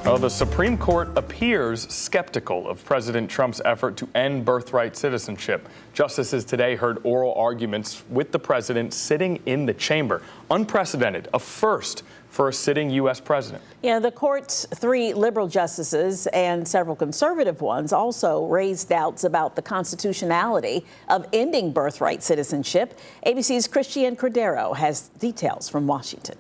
Well, the Supreme Court appears skeptical of President Trump's effort to end birthright citizenship. Justices today heard oral arguments with the president sitting in the chamber. Unprecedented, a first for a sitting U.S. president. Yeah, the court's 3 liberal justices and several conservative ones also raised doubts about the constitutionality of ending birthright citizenship. ABC's Christiane Cordero has details from Washington.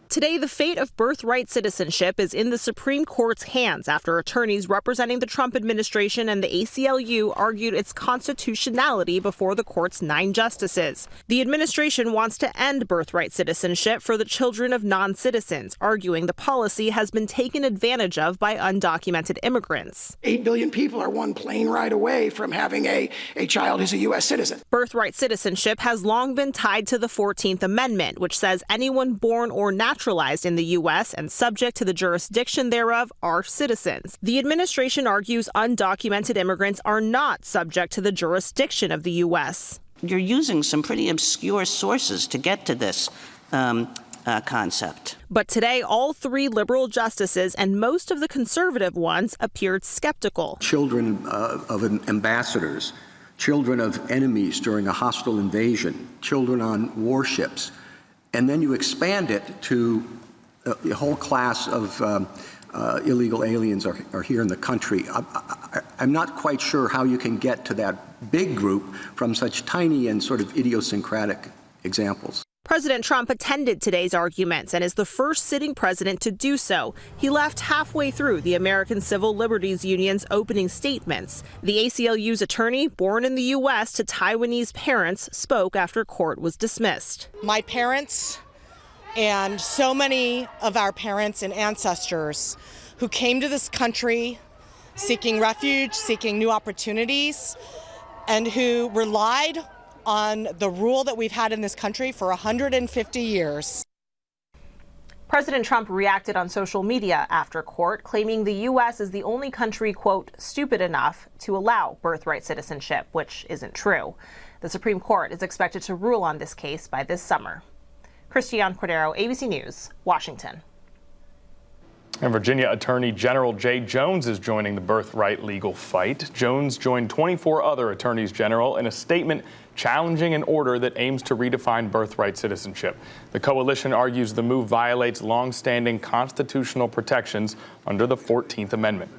Today, the fate of birthright citizenship is in the Supreme Court's hands after attorneys representing the Trump administration and the ACLU argued its constitutionality before the court's 9 justices. The administration wants to end birthright citizenship for the children of non-citizens, arguing the policy has been taken advantage of by undocumented immigrants. 8 billion people are one plane ride away from having a child who's a U.S. citizen. Birthright citizenship has long been tied to the 14th Amendment, which says anyone born or naturalized in the U.S. and subject to the jurisdiction thereof are citizens. The administration argues undocumented immigrants are not subject to the jurisdiction of the U.S. You're using some pretty obscure sources to get to this concept. But today, all 3 liberal justices and most of the conservative ones appeared skeptical. Children of ambassadors, children of enemies during a hostile invasion, children on warships. And then you expand it to a whole class of illegal aliens are here in the country. I'm not quite sure how you can get to that big group from such tiny and sort of idiosyncratic examples. President Trump attended today's arguments and is the first sitting president to do so. He left halfway through the American Civil Liberties Union's opening statements. The ACLU's attorney, born in the U.S. to Taiwanese parents, spoke after court was dismissed. My parents and so many of our parents and ancestors who came to this country seeking refuge, seeking new opportunities, and who relied on the rule that we've had in this country for 150 years. President Trump reacted on social media after court, claiming the U.S. is the only country, quote, stupid enough to allow birthright citizenship, which isn't true. The Supreme Court is expected to rule on this case by this summer. Christiane Cordero, ABC News, Washington. And Virginia Attorney General Jay Jones is joining the birthright legal fight. Jones joined 24 other attorneys general in a statement challenging an order that aims to redefine birthright citizenship. The coalition argues the move violates long-standing constitutional protections under the 14th Amendment.